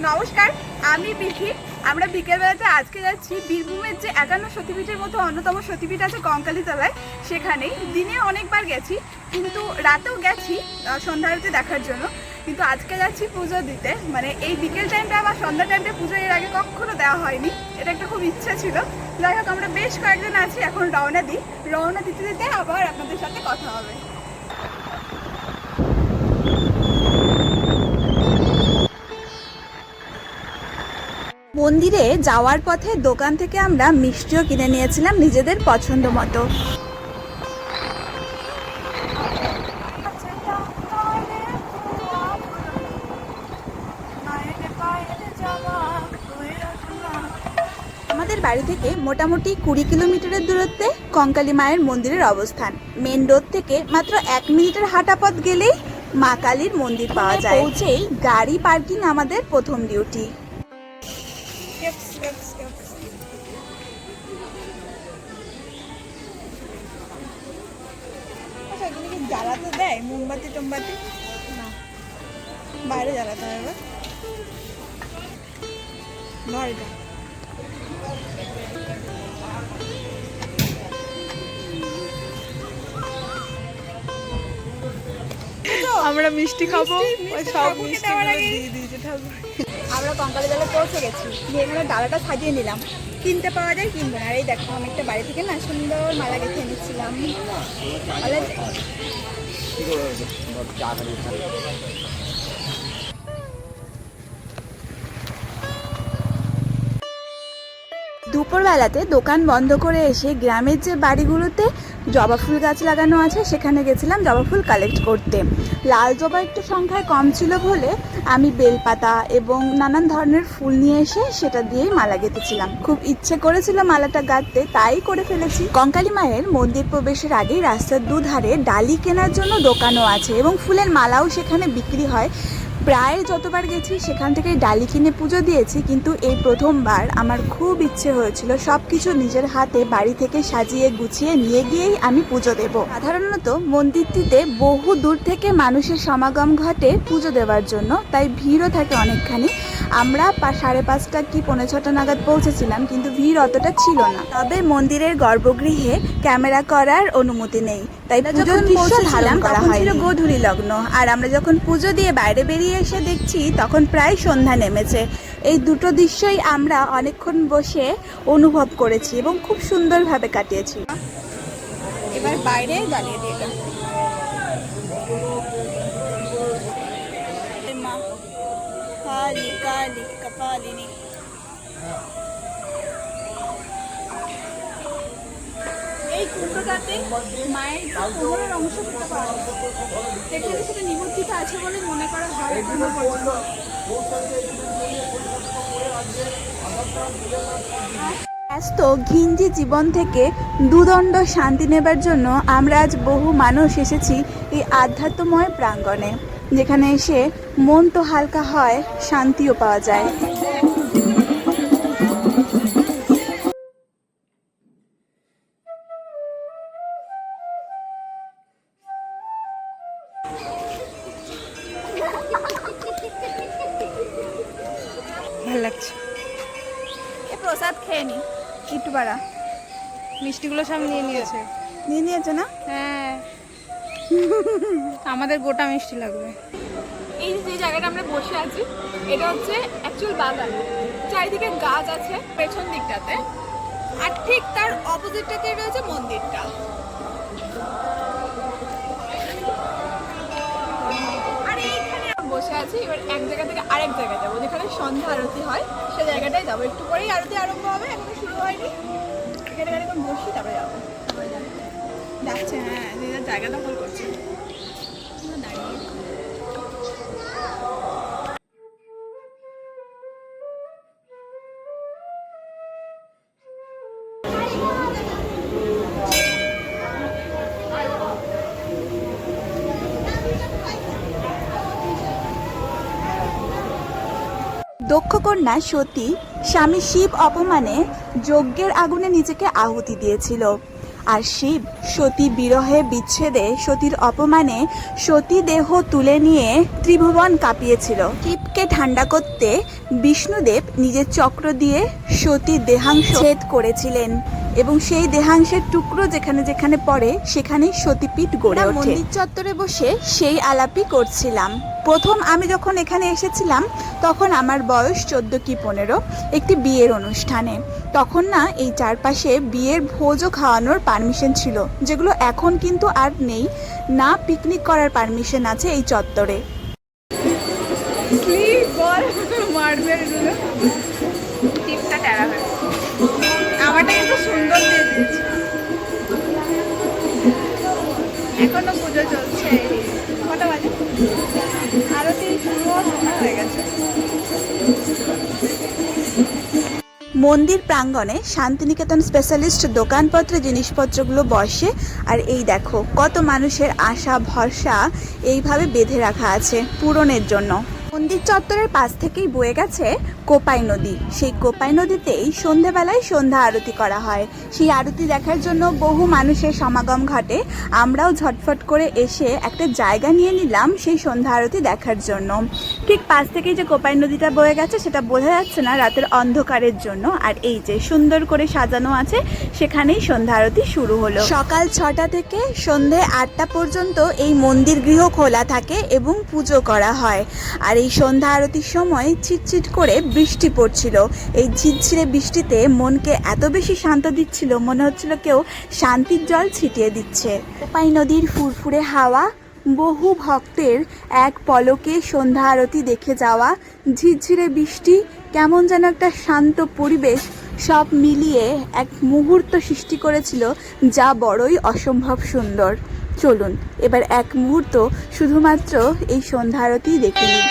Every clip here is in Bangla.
নমস্কার, আমি বিথি। আমরা বিকেলবেলাতে আজকে যাচ্ছি বীরভূমের যে 51 সতীপীঠের মধ্যে অন্যতম সতীপীঠ আছে কঙ্কালীতলায়। সেখানেই দিনে অনেকবার গেছি, কিন্তু রাতেও গেছি সন্ধ্যা আরতি দেখার জন্য। কিন্তু আজকে যাচ্ছি পুজো দিতে, মানে এই বিকেল টাইমটা বা সন্ধ্যা টাইমটা পুজো এর আগে কখনো দেওয়া হয়নি। এটা একটা খুব ইচ্ছা ছিল। যাই হোক, আমরা বেশ কয়েকজন আছি, এখন রওনা দিতে দিতে আবার আপনাদের সাথে কথা হবে। মন্দিরে যাওয়ার পথে দোকান থেকে আমরা মিষ্টিও কিনে নিয়েছিলাম নিজেদের পছন্দ মতো। আমাদের বাড়ি থেকে মোটামুটি 20 কিলোমিটারের দূরত্বে কঙ্কালী মায়ের মন্দিরের অবস্থান। মেন রোড থেকে মাত্র 1 মিনিটের হাঁটা পথ গেলেই মা কালীর মন্দির পাওয়া যায়। পৌঁছেই গাড়ি পার্কিং আমাদের প্রথম ডিউটি। জ্বালাতে দেয় মোমবাতি টোমবাতি না, বাইরে জ্বালাতে হবে। বাড়িটা আমরা মিষ্টি খাবো, সব মিষ্টি আমরা কঙ্কালীতলা পৌঁছে গেছি। এখানে ডালাটা সাজিয়ে নিলাম। কিনতে পাওয়া যায়, কিনবো না। আর এই দেখো, আমি একটা বাড়ি থেকে না সুন্দর মালা গেঁথে এনেছিলাম। দুপুরবেলাতে দোকান বন্ধ করে এসে গ্রামের যে বাড়িগুলোতে জবা ফুল গাছ লাগানো আছে সেখানে গেছিলাম জবা ফুল কালেক্ট করতে। লাল জবা একটু সংখ্যায় কম ছিল বলে আমি বেলপাতা এবং নানান ধরনের ফুল নিয়ে এসে সেটা দিয়েই মালা গেঁথেছিলাম। খুব ইচ্ছে করেছিল মালাটা গাঁথতে, তাই করে ফেলেছি। কঙ্কালী মায়ের মন্দির প্রবেশের আগেই রাস্তার দুধারে ডালি কেনার জন্য দোকানও আছে এবং ফুলের মালাও সেখানে বিক্রি হয়। প্রায় যতবার গেছি সেখান থেকেই ডালি কিনে পুজো দিয়েছি, কিন্তু এই প্রথমবার আমার খুব ইচ্ছে হয়েছিল সব কিছু নিজের হাতে বাড়ি থেকে সাজিয়ে গুছিয়ে নিয়ে গিয়েই আমি পুজো দেব। সাধারণত মন্দিরটিতে বহু দূর থেকে মানুষের সমাগম ঘটে পুজো দেওয়ার জন্য, তাই ভিড়ও থাকে অনেকখানি। আমরা 5:30 কি 5:45 নাগাদ পৌঁছেছিলাম, কিন্তু ভিড় অতটা ছিল না। তবে মন্দিরের গর্ভগৃহে ক্যামেরা করার অনুমতি নেই, তাই পুজোর দৃশ্য ধারণ করা হয়নি। ছিল গোধূলি লগ্ন, আর আমরা যখন পুজো দিয়ে বাইরে বেরিয়ে এসে দেখছি তখন প্রায় সন্ধ্যা নেমেছে। এই দুটো দৃশ্যই আমরা অনেকক্ষণ বসে অনুভব করেছি এবং খুব সুন্দরভাবে কাটিয়েছি। এবার বাইরে জ্বালিয়ে দিয়ে মা কালী কালী কপালিনী। এই কুণ্ডটাতে মায়ের কোমরের অংশ পাওয়া যায়, এখানে সেটা নিমজ্জিত আছে বলে মনে করা হয়। ব্যস্ত ঘিঞ্জি জীবন থেকে দুদণ্ড শান্তি নেবার জন্য আমরা আজ বহু মানুষ এসেছি এই আধ্যাত্মময় প্রাঙ্গণে, যেখানে এসে মন তো হালকা হয়, শান্তিও পাওয়া যায়। ভালো লাগছে। এ প্রসাদ খেয়ে নি একটু বাড়া। মিষ্টিগুলো সব নিয়ে নিয়েছে না? হ্যাঁ, আমাদের গোটা মিষ্টি লাগবে। এই যে জায়গাটা আমরা বসে আছি, এটা হচ্ছে অ্যাকচুয়াল বাগান। চারিদিকে গাছ আছে পেছন দিকটাতে, আর ঠিক তার অপোজিটটাতে রয়েছে মন্দিরটা। আর এইখানে বসে আছি। এবার এক জায়গা থেকে আরেক জায়গায় যাবো, যেখানে সন্ধ্যা আরতি হয় সে জায়গাটায় যাবো। একটু পরেই আরতি আরম্ভ হবে, এখনো শুরু হয়নি। এখানে এখন বসি, তারপরে যাবো। যাচ্ছে, হ্যাঁ, যে জায়গা দখল করছে। দক্ষকন্যা সতী স্বামী শিব অপমানে যজ্ঞের আগুনে নিজেকে আহুতি দিয়েছিল। আর শিব সতী বিরহে বিচ্ছেদে সতীর অপমানে সতী দেহ তুলে নিয়ে ত্রিভুবন কাঁপিয়েছিল। শিবকে ঠান্ডা করতে বিষ্ণুদেব নিজের চক্র দিয়ে সতীর দেহাংশ ছেদ করেছিলেন এবং সেই দেহাংশের টুকরো যেখানে যেখানে পড়ে সেখানেই সতীপীঠ গড়ে ওঠে। মন্দির চত্বরে বসে সেই আলাপই করছিলাম। প্রথম আমি যখন এখানে এসেছিলাম তখন আমার বয়স 14 কি 15, একটি বিয়ের অনুষ্ঠানে। তখন না এই চারপাশে বিয়ের ভোজও খাওয়ানোর পারমিশন ছিল, যেগুলো এখন কিন্তু আর নেই। না পিকনিক করার পারমিশন আছে এই চত্বরে। আমারটা কিন্তু সুন্দর দিয়ে দিয়েছে। এখনো পুজো চলছে। কটা বাজে? আরতি শুরু হয়ে গেছে। মন্দির প্রাঙ্গণে শান্তিনিকেতন স্পেশালিস্ট দোকানপত্রে জিনিসপত্রগুলো বসে। আর এই দেখো কত মানুষের আশা ভরসা এইভাবে বেঁধে রাখা আছে পূরণের জন্য। মন্দির চত্বরের পাশ থেকেই বয়ে গেছে কোপাই নদী। সেই কোপাই নদীতেই সন্ধেবেলায় সন্ধ্যা আরতি করা হয়। সেই আরতি দেখার জন্য বহু মানুষের সমাগম ঘটে। আমরাও ঝটফট করে এসে একটা জায়গা নিয়ে নিলাম সেই সন্ধ্যা আরতি দেখার জন্য। ঠিক পাশ থেকেই যে কোপাই নদীটা বয়ে গেছে সেটা বোঝা যাচ্ছে না রাতের অন্ধকারের জন্য। আর এই যে সুন্দর করে সাজানো আছে সেখানেই সন্ধ্যা আরতি শুরু হলো। সকাল 6টা থেকে সন্ধে 8টা পর্যন্ত এই মন্দির গৃহ খোলা থাকে এবং পুজো করা হয়। আর এই সন্ধ্যা আরতির সময় চিটচিট করে বৃষ্টি পড়ছিল। এই ঝিরঝিরে বৃষ্টিতে মনকে এত বেশি শান্ত দিচ্ছিল, মনে হচ্ছিল কেউ শান্তির জল ছিটিয়ে দিচ্ছে। কোপাই নদীর ফুরফুরে হাওয়া, বহু ভক্তের এক পলকে সন্ধ্যা আরতি দেখে যাওয়া, ঝিরঝিরে বৃষ্টি, কেমন যেন একটা শান্ত পরিবেশ, সব মিলিয়ে এক মুহূর্ত সৃষ্টি করেছিল যা বড়ই অসম্ভব সুন্দর। চলুন এবার এক মুহূর্ত শুধুমাত্র এই সন্ধ্যা আরতি দেখে নিই।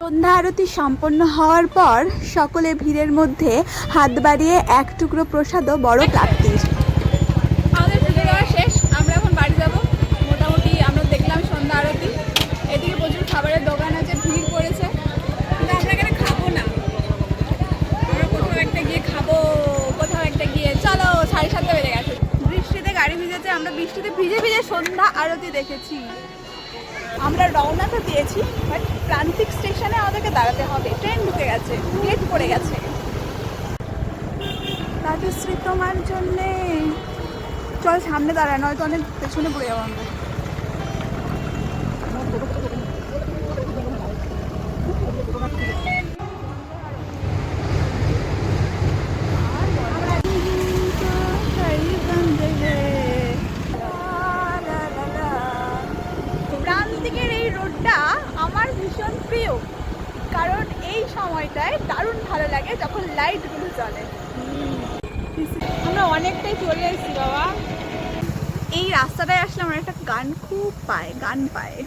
সন্ধ্যা আরতি সম্পন্ন হওয়ার পর সকলে ভিড়ের মধ্যে হাত বাড়িয়ে এক টুকরো প্রসাদও বড় প্রাপ্তির। আমাদের পুজো দেওয়া শেষ, আমরা এখন বাড়ি যাব। মোটামুটি আমরা দেখলাম সন্ধ্যা আরতি। এদিকে প্রচুর খাবারের দোকান আছে, ভিড় পড়েছে, কিন্তু আমরা এখানে খাবো না। আমরা কোথাও একটা গিয়ে খাবো, কোথাও একটা গিয়ে চলো। 7:30 বেজে গেছে, বৃষ্টিতে গাড়ি ভিজেছে। আমরা বৃষ্টিতে ভিজে ভিজে সন্ধ্যা আরতি দেখেছি। আমরা রওনা তো দিয়েছি, বাট প্রান্তিক স্টেশনে আমাদেরকে দাঁড়াতে হবে। ট্রেন ঢুকে গেছে, গেট পড়ে গেছে। রাজশ্রী তোমার জন্যে চল সামনে দাঁড়ায়, নয়তো অনেক পেছনে পড়ে যাবো আমরা। প্রান্তিকের এই রোডটা আমার ভীষণ প্রিয়, কারণ এই সময়টায় দারুণ ভালো লাগে যখন লাইটগুলো জ্বলে। আমরা অনেকটাই চলে এসেছি বাবা। এই রাস্তাটায় আসলে আমার একটা গান খুব পায়, গান পায়।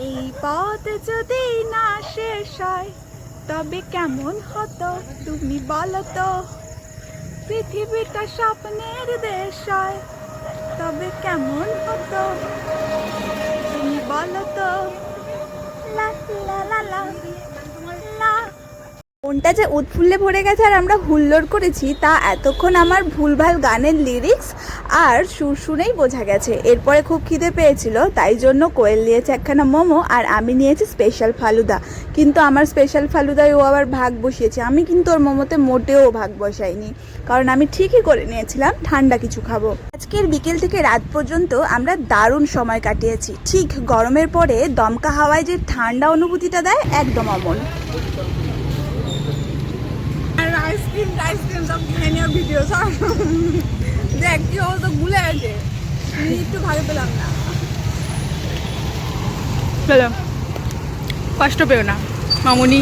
এই পথ যদি না শেষ হয় তবে কেমন হতো তুমি বলো তো, পৃথিবীটা স্বপ্নের দেশ হয় তবে কেমন হতো তুমি বলো তো। লা লা লা লা লা। মনটা যে উৎফুল্লে ভরে গেছে আর আমরা হুল্লোড় করেছি তা এতক্ষণ আমার ভুলভাল গানের লিরিক্স আর সুর শুনেই বোঝা গেছে। এরপরে খুব খিদে পেয়েছিল, তাই জন্য কোয়েল নিয়েছে একখানা মোমো আর আমি নিয়েছি স্পেশাল ফালুদা। কিন্তু আমার স্পেশাল ফালুদায় ও আবার ভাগ বসিয়েছে, আমি কিন্তু ওর মোমোতে মোটেও ভাগ বসাইনি, কারণ আমি ঠিকই করে নিয়েছিলাম ঠান্ডা কিছু খাবো। আজকের বিকেল থেকে রাত পর্যন্ত আমরা দারুণ সময় কাটিয়েছি। ঠিক গরমের পরে দমকা হাওয়ায় যে ঠান্ডা অনুভূতিটা দেয়, একদম অমন। আইসক্রিম টাইসক্রিম সব খেয়ে নেওয়া ভিডিও সব দেখ কি অবস্থা ভুলে গেছে একটু ভাগে পেলাম না। চলো কষ্ট পেও না মামুনি।